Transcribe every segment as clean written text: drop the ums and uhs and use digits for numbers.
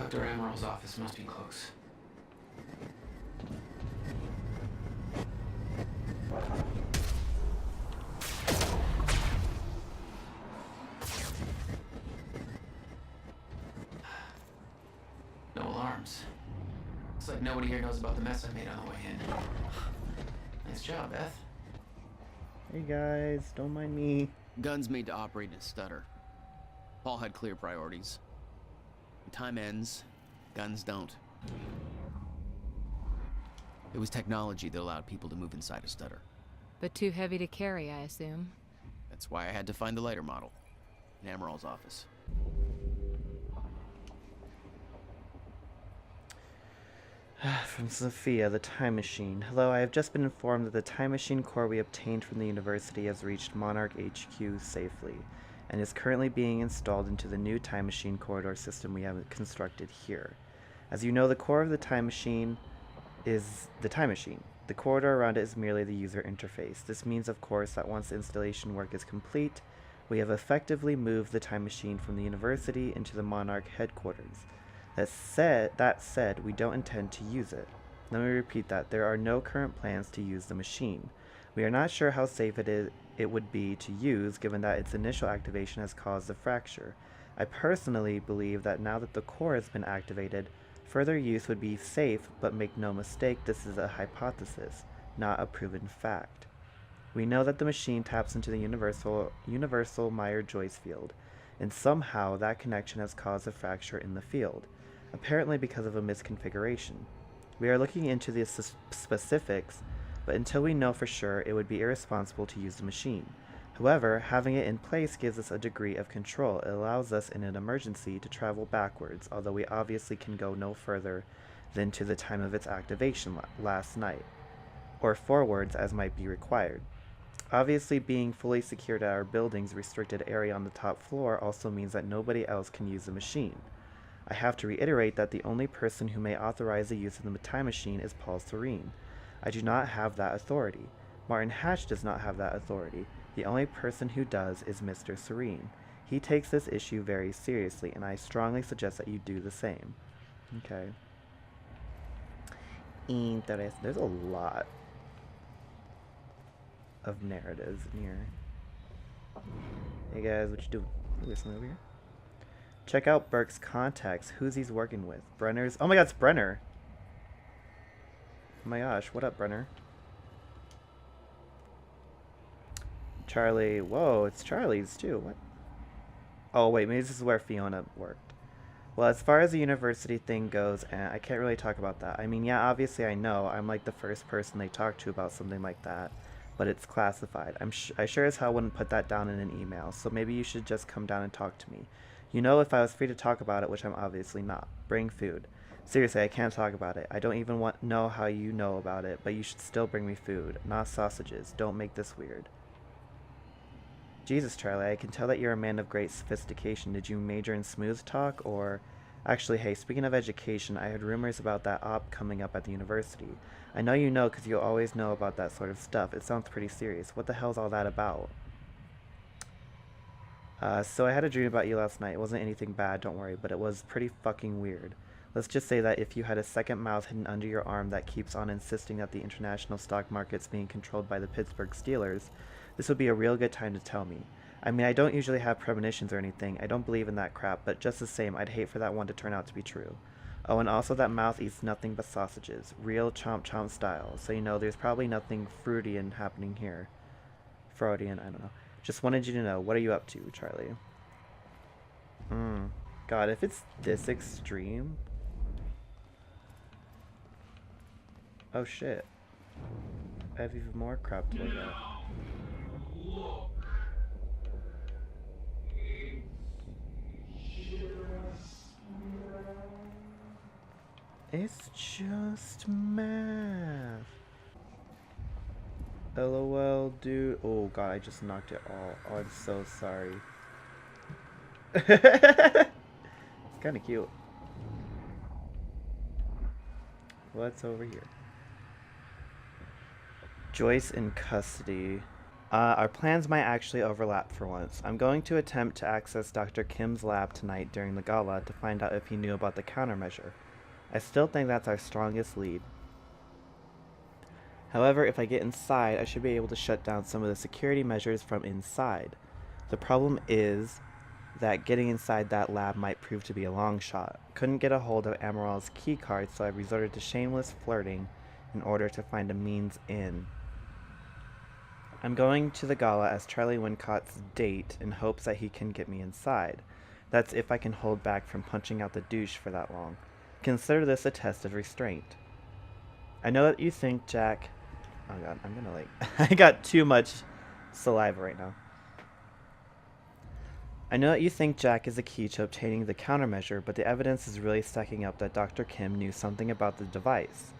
Dr. Amaril's office must be close. No alarms. Looks like nobody here knows about the mess I made on the way in. Nice job, Beth. Hey guys, don't mind me. Guns made to operate in a stutter. Paul had clear priorities. When time ends, guns don't. It was technology that allowed people to move inside a stutter. But too heavy to carry, I assume. That's why I had to find the lighter model in Amaril's office. From Sophia, the time machine. Hello, I have just been informed that the time machine core we obtained from the university has reached Monarch HQ safely, and is currently being installed into the new time machine corridor system we have constructed here. As you know, the core of the time machine is the time machine. The corridor around it is merely the user interface. This means, of course, that once the installation work is complete, we have effectively moved the time machine from the university into the Monarch headquarters. That said, we don't intend to use it. Let me repeat that. There are no current plans to use the machine. We are not sure how safe it would be to use, given that its initial activation has caused a fracture. I personally believe that now that the core has been activated, further use would be safe, but make no mistake, this is a hypothesis, not a proven fact. We know that the machine taps into the universal Meyer-Joyce field, and somehow that connection has caused a fracture in the field, apparently because of a misconfiguration. We are looking into the specifics, but until we know for sure, it would be irresponsible to use the machine. However, having it in place gives us a degree of control. It allows us in an emergency to travel backwards, although we obviously can go no further than to the time of its activation last night, or forwards as might be required. Obviously, being fully secured at our building's restricted area on the top floor also means that nobody else can use the machine. I have to reiterate that the only person who may authorize the use of the time machine is Paul Serene. I do not have that authority. Martin Hatch does not have that authority. The only person who does is Mr. Serene. He takes this issue very seriously, and I strongly suggest that you do the same. Okay. Interesting. There's a lot of narratives in here. Hey guys, what you doing? Listen over here. Check out Burke's contacts. Who's he's working with? Brenner's. Oh my god, it's Brenner. Oh my gosh, what up, Brenner? Charlie. Whoa, it's Charlie's too. What? Oh wait, maybe this is where Fiona worked. Well, as far as the university thing goes, I can't really talk about that. I mean, yeah, obviously I know. I'm like the first person they talk to about something like that. But it's classified. I sure as hell wouldn't put that down in an email, so maybe you should just come down and talk to me. You know, if I was free to talk about it, which I'm obviously not. Bring food. Seriously, I can't talk about it. I don't even know how you know about it, but you should still bring me food. Not sausages. Don't make this weird. Jesus, Charlie, I can tell that you're a man of great sophistication. Did you major in smooth talk, or... Actually, hey, speaking of education, I heard rumors about that op coming up at the university. I know you know because you always know about that sort of stuff. It sounds pretty serious. What the hell's all that about? So I had a dream about you last night. It wasn't anything bad, don't worry, but it was pretty fucking weird. Let's just say that if you had a second mouth hidden under your arm that keeps on insisting that the international stock market's being controlled by the Pittsburgh Steelers, this would be a real good time to tell me. I mean, I don't usually have premonitions or anything. I don't believe in that crap, but just the same, I'd hate for that one to turn out to be true. Oh, and also that mouth eats nothing but sausages. Real chomp chomp style. So, you know, there's probably nothing Freudian happening here. Freudian, I don't know. Just wanted you to know. What are you up to, Charlie? God, if it's this extreme... Oh, shit. I have even more crap to look at. It's just math. LOL, dude. Oh god, I just knocked it all. Oh, I'm so sorry. It's kind of cute. What's over here? Joyce in custody. Our plans might actually overlap for once. I'm going to attempt to access Dr. Kim's lab tonight during the gala to find out if he knew about the countermeasure. I still think that's our strongest lead. However, if I get inside, I should be able to shut down some of the security measures from inside. The problem is that getting inside that lab might prove to be a long shot. Couldn't get a hold of Amaral's keycard, so I resorted to shameless flirting in order to find a means in. I'm going to the gala as Charlie Wincott's date in hopes that he can get me inside. That's if I can hold back from punching out the douche for that long. Consider this a test of restraint. I know that you think Jack... Oh god, I'm gonna I got too much saliva right now. I know that you think Jack is the key to obtaining the countermeasure, but the evidence is really stacking up that Dr. Kim knew something about the device.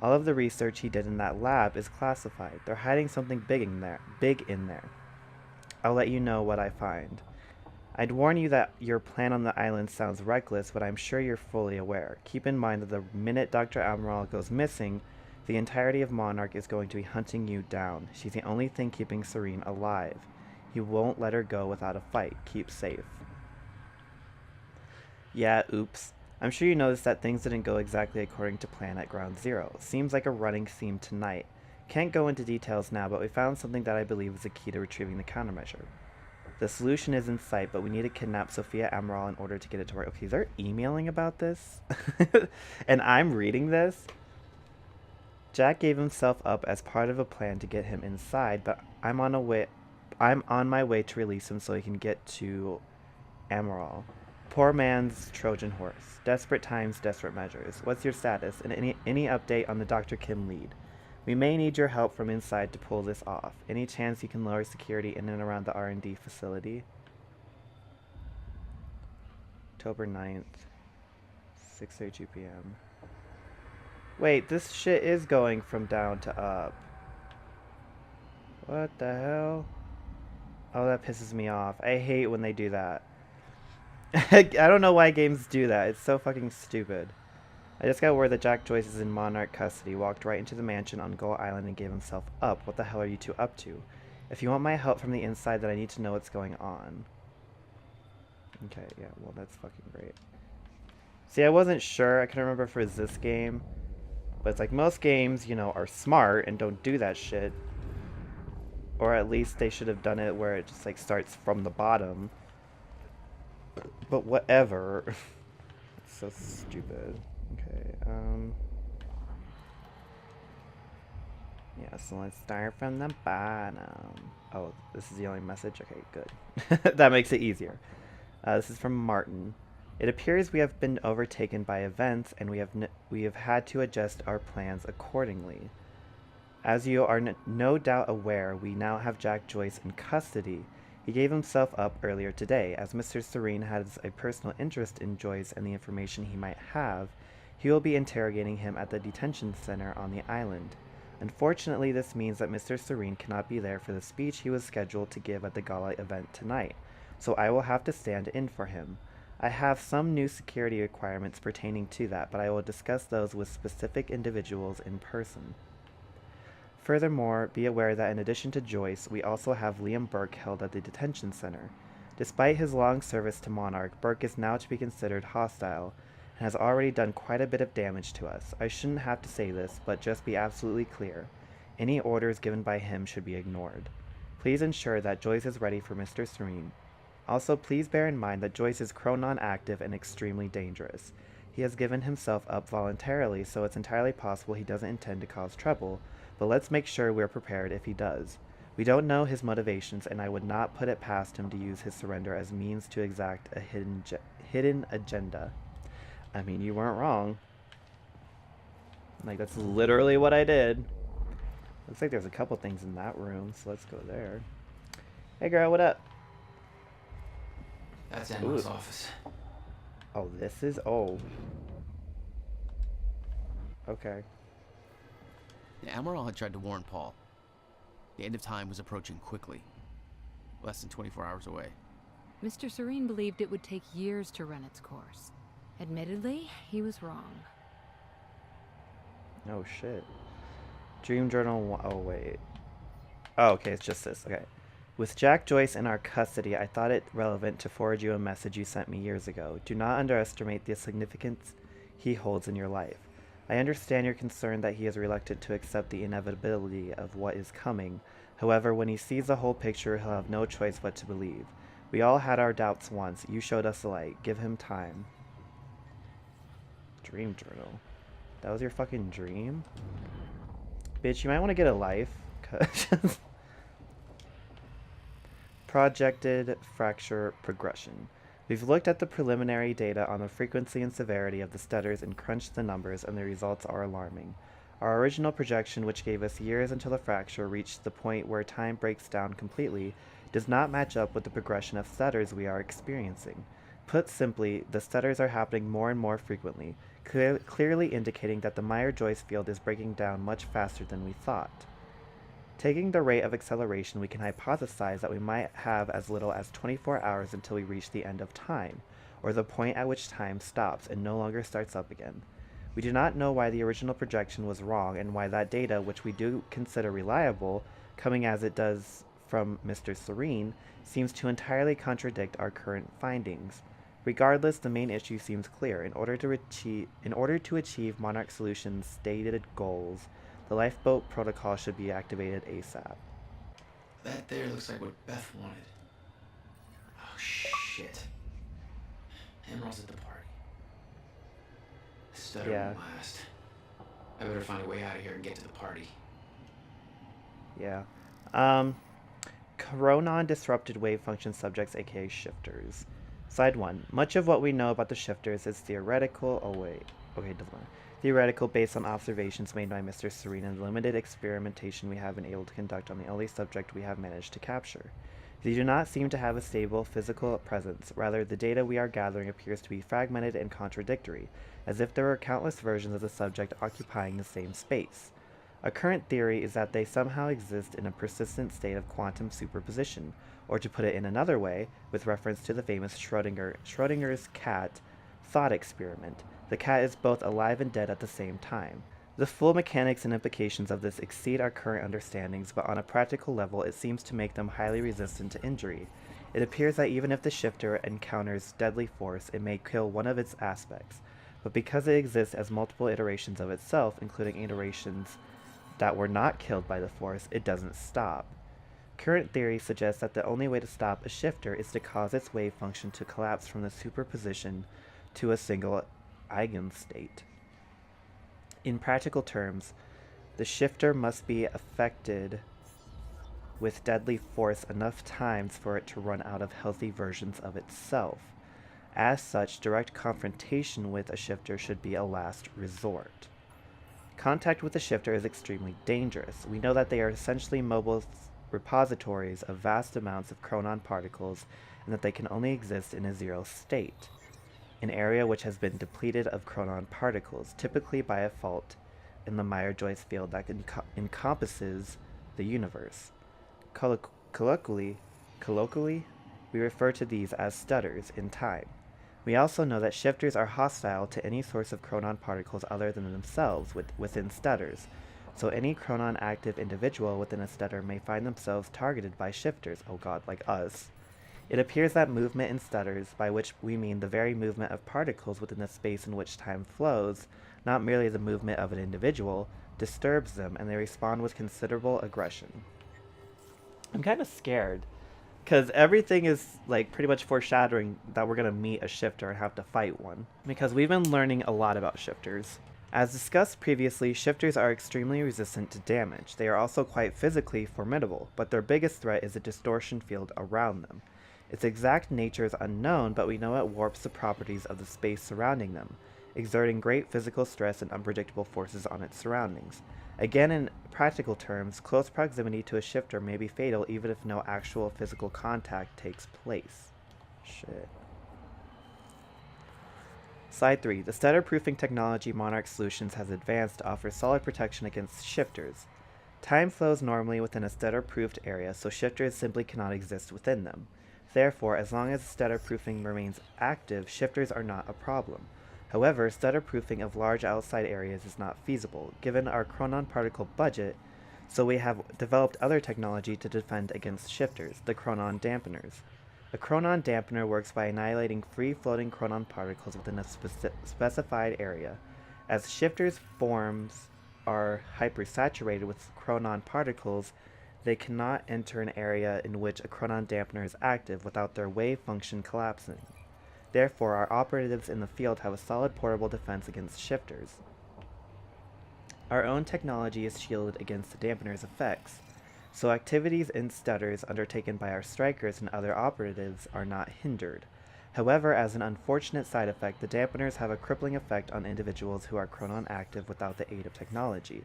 All of the research he did in that lab is classified. They're hiding something big in there. I'll let you know what I find. I'd warn you that your plan on the island sounds reckless, but I'm sure you're fully aware. Keep in mind that the minute Dr. Amaral goes missing, the entirety of Monarch is going to be hunting you down. She's the only thing keeping Serene alive. He won't let her go without a fight. Keep safe. Yeah, oops. I'm sure you noticed that things didn't go exactly according to plan at Ground Zero. Seems like a running theme tonight. Can't go into details now, but we found something that I believe is the key to retrieving the countermeasure. The solution is in sight, but we need to kidnap Sophia Amaral in order to get it to work. Okay, they're emailing about this? And I'm reading this? Jack gave himself up as part of a plan to get him inside, but I'm on my way to release him so he can get to Amaral. Poor man's Trojan horse. Desperate times, desperate measures. What's your status, and any update on the Dr. Kim lead? We may need your help from inside to pull this off. Any chance you can lower security in and around the R&D facility? October 9th, 6:32 p.m. Wait, this shit is going from down to up. What the hell? Oh, that pisses me off. I hate when they do that. I don't know why games do that. It's so fucking stupid. I just got word that Jack Joyce is in Monarch custody, walked right into the mansion on Gull Island and gave himself up. What the hell are you two up to? If you want my help from the inside, then I need to know what's going on. Okay, yeah, well, that's fucking great. See, I wasn't sure. I couldn't remember if it was this game. But it's like most games, you know, are smart and don't do that shit. Or at least they should have done it where it just, like, starts from the bottom. But whatever. It's so stupid. Okay, yeah, so let's start from the bottom. Oh, this is the only message? Okay, good. That makes it easier. This is from Martin. It appears we have been overtaken by events, and we have had to adjust our plans accordingly. As you are no doubt aware, we now have Jack Joyce in custody. He gave himself up earlier today. As Mr. Serene has a personal interest in Joyce and the information he might have, he will be interrogating him at the detention center on the island. Unfortunately, this means that Mr. Serene cannot be there for the speech he was scheduled to give at the gala event tonight, so I will have to stand in for him. I have some new security requirements pertaining to that, but I will discuss those with specific individuals in person. Furthermore, be aware that in addition to Joyce, we also have Liam Burke held at the detention center. Despite his long service to Monarch, Burke is now to be considered hostile, and has already done quite a bit of damage to us. I shouldn't have to say this, but just be absolutely clear. Any orders given by him should be ignored. Please ensure that Joyce is ready for Mr. Serene. Also, please bear in mind that Joyce is Chronon active and extremely dangerous. He has given himself up voluntarily, so it's entirely possible he doesn't intend to cause trouble, but let's make sure we're prepared if he does. We don't know his motivations, and I would not put it past him to use his surrender as means to exact a hidden agenda. I mean, you weren't wrong. Like, that's literally what I did. Looks like there's a couple things in that room, so let's go there. Hey girl, what up? That's Emma's office. Oh, this is... Oh. Okay. Amaral had tried to warn Paul. The end of time was approaching quickly. Less than 24 hours away. Mr. Serene believed it would take years to run its course. Admittedly, he was wrong. Oh, shit. Dream Journal... Oh, wait. Oh, okay, it's just this. Okay. With Jack Joyce in our custody, I thought it relevant to forward you a message you sent me years ago. Do not underestimate the significance he holds in your life. I understand your concern that he is reluctant to accept the inevitability of what is coming. However, when he sees the whole picture, he'll have no choice but to believe. We all had our doubts once. You showed us the light. Give him time. Dream journal. That was your fucking dream? Bitch, you might want to get a life. 'Cause projected fracture progression. We've looked at the preliminary data on the frequency and severity of the stutters and crunched the numbers, and the results are alarming. Our original projection, which gave us years until the fracture reached the point where time breaks down completely, does not match up with the progression of stutters we are experiencing. Put simply, the stutters are happening more and more frequently, clearly indicating that the Meyer-Joyce field is breaking down much faster than we thought. Taking the rate of acceleration, we can hypothesize that we might have as little as 24 hours until we reach the end of time, or the point at which time stops and no longer starts up again. We do not know why the original projection was wrong and why that data, which we do consider reliable, coming as it does from Mr. Serene, seems to entirely contradict our current findings. Regardless, the main issue seems clear. In order to achieve Monarch Solutions' stated goals, the lifeboat protocol should be activated ASAP. That there looks like what Beth wanted. Oh, shit. Emerald's at the party. Stutter Yeah. won't last. I better find a way out of here and get to the party. Yeah. Coronon disrupted wave function subjects, aka shifters. Side 1. Much of what we know about the shifters is theoretical. Oh, wait. Okay, doesn't matter. Theoretical based on observations made by Mr. Serene and the limited experimentation we have been able to conduct on the only subject we have managed to capture. They do not seem to have a stable physical presence. Rather, the data we are gathering appears to be fragmented and contradictory, as if there were countless versions of the subject occupying the same space. A current theory is that they somehow exist in a persistent state of quantum superposition, or to put it in another way, with reference to the famous Schrodinger's cat thought experiment. The cat is both alive and dead at the same time. The full mechanics and implications of this exceed our current understandings, but on a practical level it seems to make them highly resistant to injury. It appears that even if the shifter encounters deadly force, it may kill one of its aspects, but because it exists as multiple iterations of itself, including iterations that were not killed by the force, it doesn't stop. Current theory suggests that the only way to stop a shifter is to cause its wave function to collapse from the superposition to a single eigenstate. In practical terms, the shifter must be affected with deadly force enough times for it to run out of healthy versions of itself. As such, direct confrontation with a shifter should be a last resort. Contact with a shifter is extremely dangerous. We know that they are essentially mobile repositories of vast amounts of chronon particles and that they can only exist in a zero state, an area which has been depleted of chronon particles, typically by a fault in the Meyer-Joyce field that encompasses the universe. Colloquially, we refer to these as stutters in time. We also know that shifters are hostile to any source of chronon particles other than themselves within stutters, so any chronon-active individual within a stutter may find themselves targeted by shifters, oh god, like us. It appears that movement in stutters, by which we mean the very movement of particles within the space in which time flows, not merely the movement of an individual, disturbs them, and they respond with considerable aggression. I'm kind of scared, because everything is like pretty much foreshadowing that we're going to meet a shifter and have to fight one, because we've been learning a lot about shifters. As discussed previously, shifters are extremely resistant to damage. They are also quite physically formidable, but their biggest threat is the distortion field around them. Its exact nature is unknown, but we know it warps the properties of the space surrounding them, exerting great physical stress and unpredictable forces on its surroundings. Again, in practical terms, close proximity to a shifter may be fatal even if no actual physical contact takes place. Shit. Slide 3. The stutter-proofing technology Monarch Solutions has advanced to offer solid protection against shifters. Time flows normally within a stutter-proofed area, so shifters simply cannot exist within them. Therefore, as long as stutter-proofing remains active, shifters are not a problem. However, stutter-proofing of large outside areas is not feasible. Given our chronon particle budget, So we have developed other technology to defend against shifters, the chronon dampeners. A chronon dampener works by annihilating free-floating chronon particles within a specified area. As shifters' forms are hypersaturated with chronon particles, they cannot enter an area in which a chronon dampener is active without their wave function collapsing. Therefore, our operatives in the field have a solid portable defense against shifters. Our own technology is shielded against the dampener's effects, so activities in stutters undertaken by our strikers and other operatives are not hindered. However, as an unfortunate side effect, the dampeners have a crippling effect on individuals who are chronon active without the aid of technology.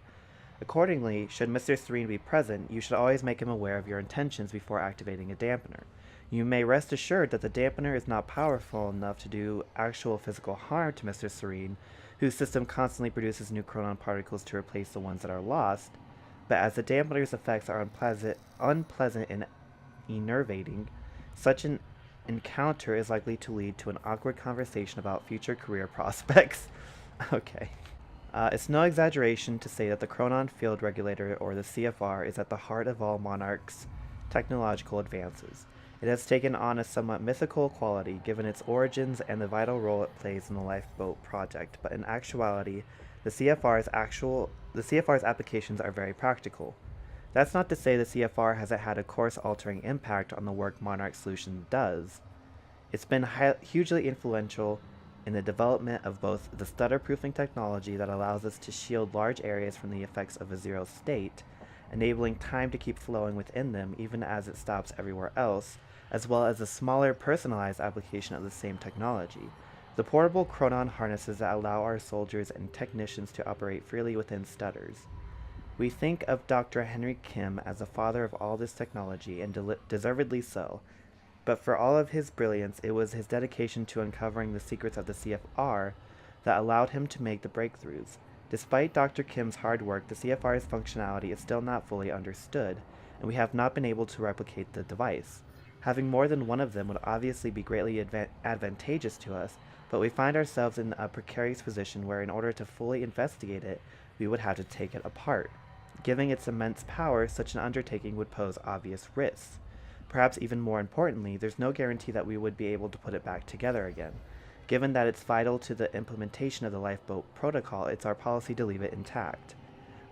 Accordingly, should Mr. Serene be present, you should always make him aware of your intentions before activating a dampener. You may rest assured that the dampener is not powerful enough to do actual physical harm to Mr. Serene, whose system constantly produces new chronon particles to replace the ones that are lost, but as the dampener's effects are unpleasant and enervating, such an encounter is likely to lead to an awkward conversation about future career prospects. Okay. It's no exaggeration to say that the Chronon Field Regulator, or the CFR, is at the heart of all Monarch's technological advances. It has taken on a somewhat mythical quality, given its origins and the vital role it plays in the Lifeboat project, but in actuality, the CFR's applications are very practical. That's not to say the CFR hasn't had a course-altering impact on the work Monarch Solutions does. It's been hugely influential in the development of both the stutter-proofing technology that allows us to shield large areas from the effects of a zero state, enabling time to keep flowing within them even as it stops everywhere else, as well as a smaller personalized application of the same technology. The portable chronon harnesses that allow our soldiers and technicians to operate freely within stutters. We think of Dr. Henry Kim as the father of all this technology, and deservedly so. But for all of his brilliance, it was his dedication to uncovering the secrets of the CFR that allowed him to make the breakthroughs. Despite Dr. Kim's hard work, the CFR's functionality is still not fully understood, and we have not been able to replicate the device. Having more than one of them would obviously be greatly advantageous to us, but we find ourselves in a precarious position where in order to fully investigate it, we would have to take it apart. Given its immense power, such an undertaking would pose obvious risks. Perhaps even more importantly, there's no guarantee that we would be able to put it back together again. Given that it's vital to the implementation of the Lifeboat protocol, it's our policy to leave it intact.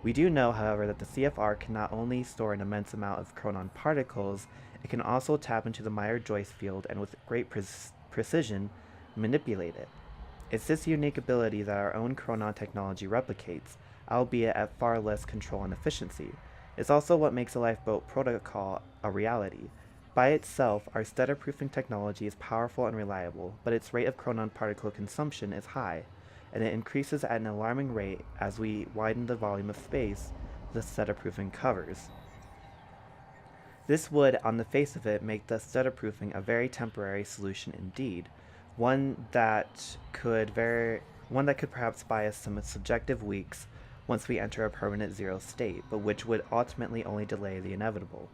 We do know, however, that the CFR can not only store an immense amount of chronon particles, it can also tap into the Meyer-Joyce field and with great precision manipulate it. It's this unique ability that our own chronon technology replicates, albeit at far less control and efficiency. It's also what makes the Lifeboat protocol a reality. By itself, our stutter-proofing technology is powerful and reliable, but its rate of chronon particle consumption is high, and it increases at an alarming rate as we widen the volume of space the stutter-proofing covers. This would, on the face of it, make the stutter-proofing a very temporary solution indeed, one that could perhaps buy us some subjective weeks once we enter a permanent zero state, but which would ultimately only delay the inevitable.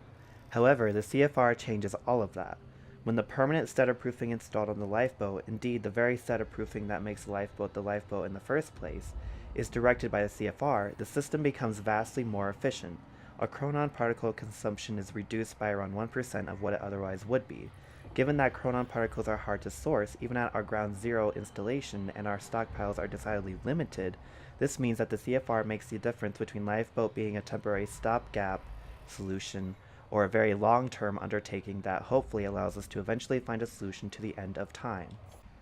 However, the CFR changes all of that. When the permanent stutterproofing installed on the lifeboat, indeed the very stutterproofing that makes the lifeboat in the first place, is directed by the CFR, the system becomes vastly more efficient. Our chronon particle consumption is reduced by around 1% of what it otherwise would be. Given that chronon particles are hard to source, even at our ground zero installation, and our stockpiles are decidedly limited, this means that the CFR makes the difference between lifeboat being a temporary stopgap solution or a very long-term undertaking that hopefully allows us to eventually find a solution to the end of time.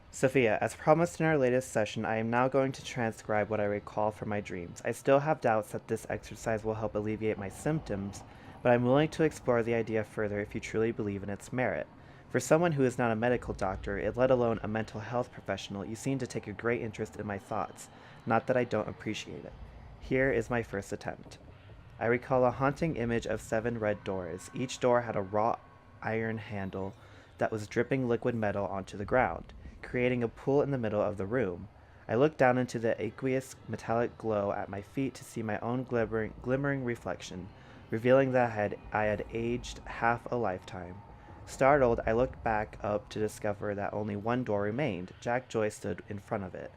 Sophia, as promised in our latest session, I am now going to transcribe what I recall from my dreams. I still have doubts that this exercise will help alleviate my symptoms, but I'm willing to explore the idea further if you truly believe in its merit. For someone who is not a medical doctor, let alone a mental health professional, you seem to take a great interest in my thoughts, not that I don't appreciate it. Here is my first attempt. I recall a haunting image of 7 red doors. Each door had a wrought iron handle that was dripping liquid metal onto the ground, creating a pool in the middle of the room. I looked down into the aqueous metallic glow at my feet to see my own glimmering reflection, revealing that I had aged half a lifetime. Startled, I looked back up to discover that only one door remained. Jack Joy stood in front of it.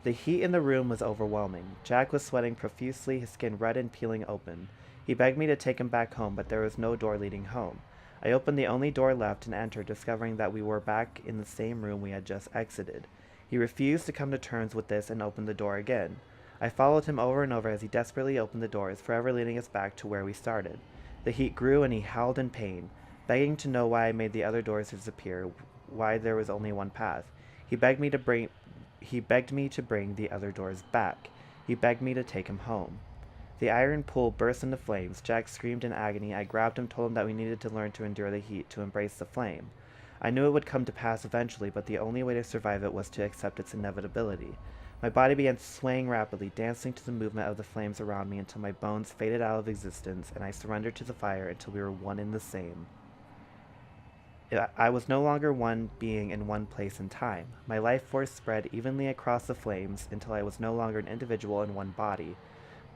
The heat in the room was overwhelming. Jack was sweating profusely, his skin red and peeling open. He begged me to take him back home, but there was no door leading home. I opened the only door left and entered, discovering that we were back in the same room we had just exited. He refused to come to terms with this and opened the door again. I followed him over and over as he desperately opened the doors, forever leading us back to where we started. The heat grew and he howled in pain, begging to know why I made the other doors disappear, why there was only one path. He begged me to bring the other doors back. He begged me to take him home. The iron pool burst into flames. Jack screamed in agony. I grabbed him, told him that we needed to learn to endure the heat, to embrace the flame. I knew it would come to pass eventually, but the only way to survive it was to accept its inevitability. My body began swaying rapidly, dancing to the movement of the flames around me until my bones faded out of existence, and I surrendered to the fire until we were one in the same. I was no longer one being in one place and time. My life force spread evenly across the flames until I was no longer an individual in one body,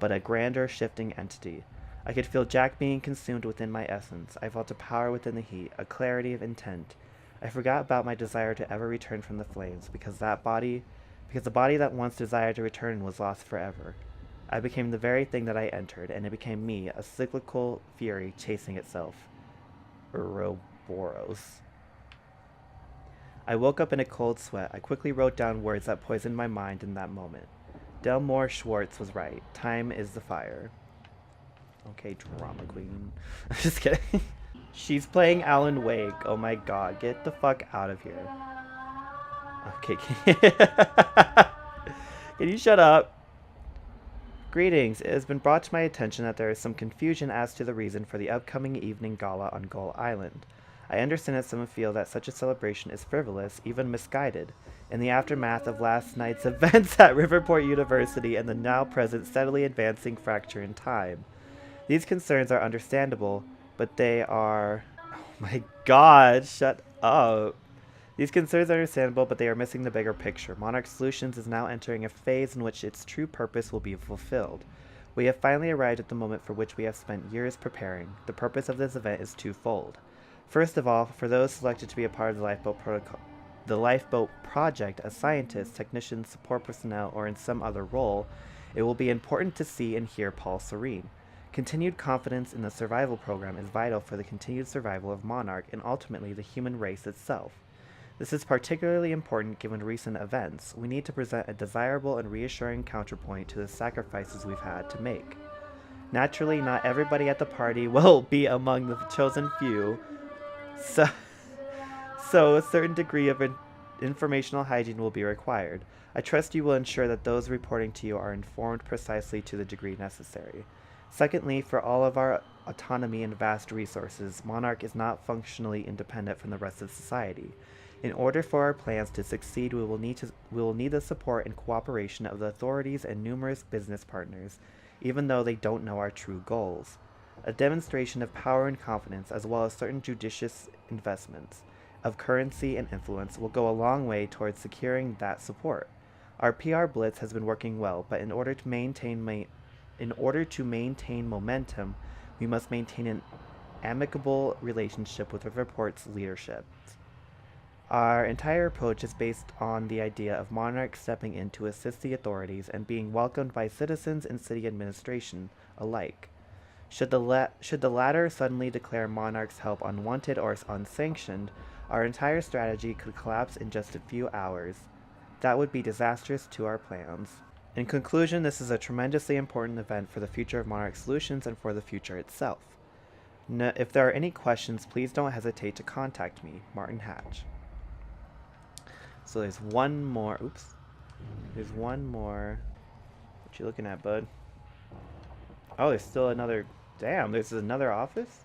but a grander, shifting entity. I could feel Jack being consumed within my essence. I felt a power within the heat, a clarity of intent. I forgot about my desire to ever return from the flames, because the body that once desired to return was lost forever. I became the very thing that I entered, and it became me, a cyclical fury chasing itself. Ouroboros. I woke up in a cold sweat. I quickly wrote down words that poisoned my mind in that moment. Delmore Schwartz was right. Time is the fire. Okay, drama queen. I'm just kidding. She's playing Alan Wake. Oh my god, get the fuck out of here. Okay, can you shut up? Greetings. It has been brought to my attention that there is some confusion as to the reason for the upcoming evening gala on Gull Island. I understand that some feel that such a celebration is frivolous, even misguided. In the aftermath of last night's events at Riverport University and the now-present steadily advancing fracture in time. These concerns are understandable, but they are... Oh my god, shut up. These concerns are understandable, but they are missing the bigger picture. Monarch Solutions is now entering a phase in which its true purpose will be fulfilled. We have finally arrived at the moment for which we have spent years preparing. The purpose of this event is twofold. First of all, for those selected to be a part of the Lifeboat Project as scientists, technicians, support personnel, or in some other role, it will be important to see and hear Paul Serene. Continued confidence in the survival program is vital for the continued survival of Monarch and ultimately the human race itself. This is particularly important given recent events. We need to present a desirable and reassuring counterpoint to the sacrifices we've had to make. Naturally, not everybody at the party will be among the chosen few, so a certain degree of informational hygiene will be required. I trust you will ensure that those reporting to you are informed precisely to the degree necessary. Secondly, for all of our autonomy and vast resources, Monarch is not functionally independent from the rest of society. In order for our plans to succeed, we will need the support and cooperation of the authorities and numerous business partners, even though they don't know our true goals. A demonstration of power and confidence, as well as certain judicious investments of currency and influence, will go a long way towards securing that support. Our PR blitz has been working well, but in order to maintain momentum, we must maintain an amicable relationship with Riverport's leadership. Our entire approach is based on the idea of Monarch stepping in to assist the authorities and being welcomed by citizens and city administration alike. Should the latter suddenly declare Monarch's help unwanted or unsanctioned, our entire strategy could collapse in just a few hours. That would be disastrous to our plans. In conclusion, this is a tremendously important event for the future of Monarch Solutions and for the future itself. If there are any questions, please don't hesitate to contact me, Martin Hatch. So there's one more. Oops. There's one more. What you looking at, bud? Oh, there's still another. Damn, there's another office?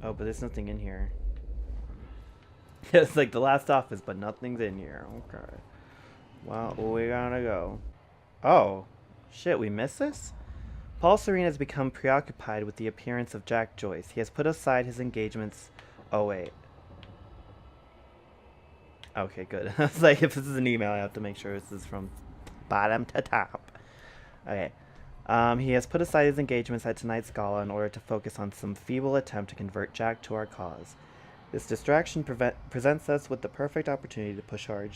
Oh, but there's nothing in here. It's like the last office, but nothing's in here. Okay. Well, we gotta go. Oh. Shit, we missed this? Paul Serene has become preoccupied with the appearance of Jack Joyce. He has put aside his engagements. Oh, wait. Okay, good. I was like, if this is an email, I have to make sure this is from bottom to top. Okay. He has put aside his engagements at tonight's gala in order to focus on some feeble attempt to convert Jack to our cause. This distraction presents us with the perfect opportunity to push our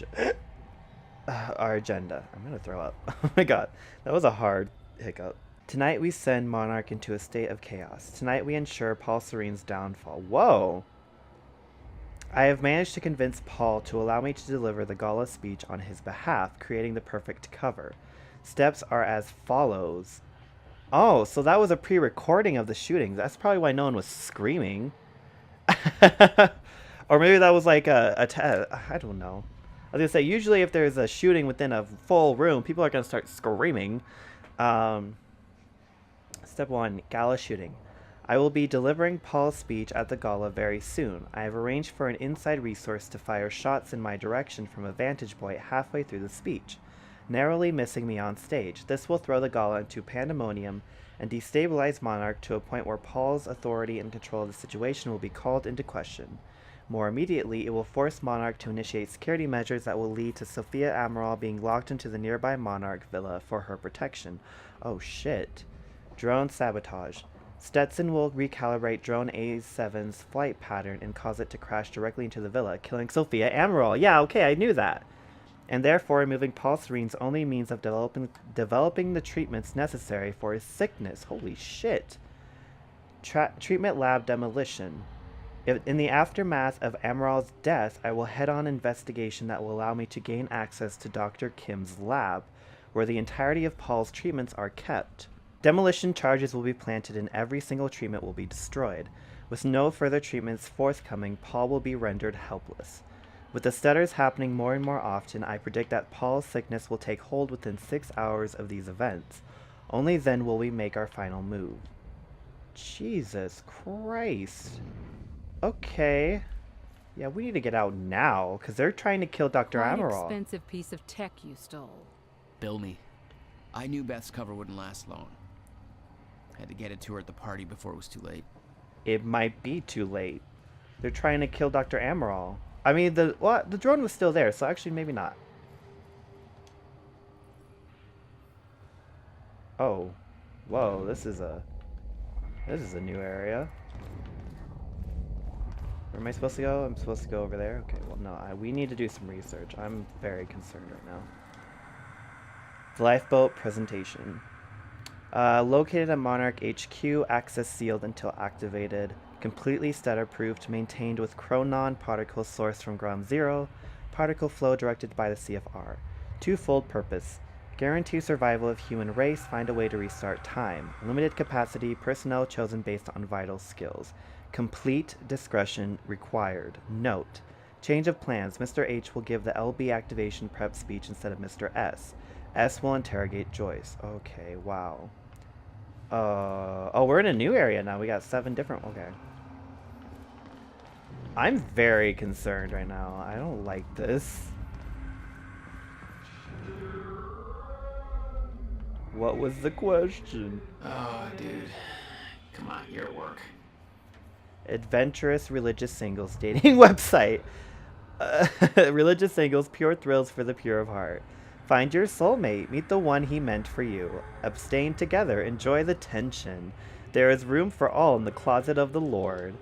our agenda. I'm gonna throw up. Oh my god, that was a hard hiccup. Tonight we send Monarch into a state of chaos. Tonight we ensure Paul Serene's downfall. Whoa! I have managed to convince Paul to allow me to deliver the gala speech on his behalf, creating the perfect cover. Steps are as follows. Oh, so that was a pre-recording of the shooting. That's probably why no one was screaming. Or maybe that was like a test. I don't know. I was gonna say, usually if there's a shooting within a full room, people are gonna start screaming. Step 1, gala shooting. I will be delivering Paul's speech at the gala very soon. I have arranged for an inside resource to fire shots in my direction from a vantage point halfway through the speech, narrowly missing me on stage. This will throw the gala into pandemonium and destabilize Monarch to a point where Paul's authority and control of the situation will be called into question. More immediately, it will force Monarch to initiate security measures that will lead to Sophia Amaral being locked into the nearby Monarch villa for her protection. Oh shit. Drone sabotage. Stetson will recalibrate drone A7's flight pattern and cause it to crash directly into the villa, killing Sophia Amaral. Yeah, okay, I knew that. And therefore removing Paul Serene's only means of developing the treatments necessary for his sickness. Holy shit. Treatment lab demolition. In the aftermath of Amaral's death, I will head on investigation that will allow me to gain access to Dr. Kim's lab, where the entirety of Paul's treatments are kept. Demolition charges will be planted and every single treatment will be destroyed. With no further treatments forthcoming, Paul will be rendered helpless. With the stutters happening more and more often, I predict that Paul's sickness will take hold within 6 hours of these events. Only then will we make our final move. Jesus Christ. Okay. Yeah, we need to get out now, because they're trying to kill Dr. Quite Amaral. Expensive piece of tech you stole. Bill me. I knew Beth's cover wouldn't last long. Had to get it to her at the party before it was too late. It might be too late. They're trying to kill Dr. Amaral. I mean, the drone was still there, so actually maybe not. Oh. Whoa, this is a new area. Where am I supposed to go? I'm supposed to go over there? Okay, well no, we need to do some research. I'm very concerned right now. The lifeboat presentation. Located at Monarch HQ, access sealed until activated. Completely stutter-proofed, maintained with chronon particles sourced from ground zero. Particle flow directed by the CFR. Twofold purpose. Guarantee survival of human race, find a way to restart time. Limited capacity, personnel chosen based on vital skills. Complete discretion required. Note. Change of plans. Mr. H will give the LB activation prep speech instead of Mr. S. S will interrogate Joyce. Okay, wow. Oh, we're in a new area now. We got 7 different... Okay. I'm very concerned right now. I don't like this. What was the question? Oh, dude. Come on, you're at work. Adventurous religious singles dating website. Religious singles, pure thrills for the pure of heart. Find your soulmate. Meet the one he meant for you. Abstain together. Enjoy the tension. There is room for all in the closet of the Lord.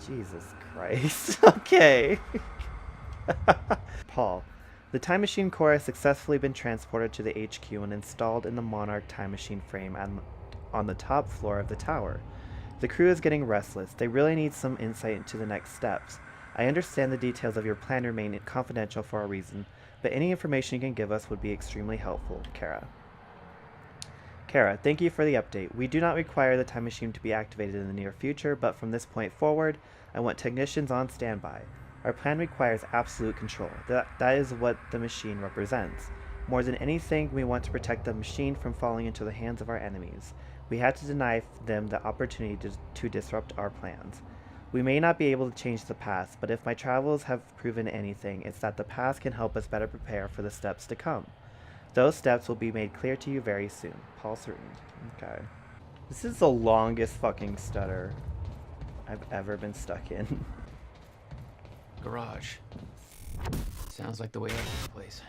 Jesus Christ. Okay. Paul. The time machine core has successfully been transported to the HQ and installed in the Monarch time machine frame on the top floor of the tower. The crew is getting restless. They really need some insight into the next steps. I understand the details of your plan remain confidential for a reason, but any information you can give us would be extremely helpful. Kara. Kara, thank you for the update. We do not require the time machine to be activated in the near future, but from this point forward, I want technicians on standby. Our plan requires absolute control. That is what the machine represents. More than anything, we want to protect the machine from falling into the hands of our enemies. We had to deny them the opportunity to disrupt our plans. We may not be able to change the past, but if my travels have proven anything, it's that the past can help us better prepare for the steps to come. Those steps will be made clear to you very soon. Paul Certain. Okay. This is the longest fucking stutter I've ever been stuck in. Garage. Sounds like the way out of this place.